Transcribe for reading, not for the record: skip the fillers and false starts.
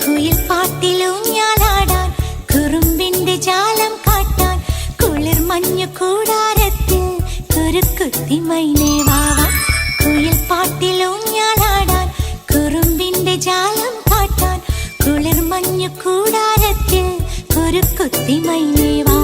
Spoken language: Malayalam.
കുയിൽ പാട്ടിലൂഞ്ഞാലാടാൻ കുറുമ്പിന്റെ ജാലം കാട്ടാൻ കുളിർ മഞ്ഞു കൂടാരത്തിൽ കുരുക്കുത്തി മൈനേ വാവാ. കുയിൽ പാട്ടിലൂഞ്ഞാലാടാൻ കുറുമ്പിന്റെ ജാലം കാട്ടാൻ കുളിർ മഞ്ഞു കൂടാരത്തിൽ കുരുക്കുത്തി മൈനേ വാ.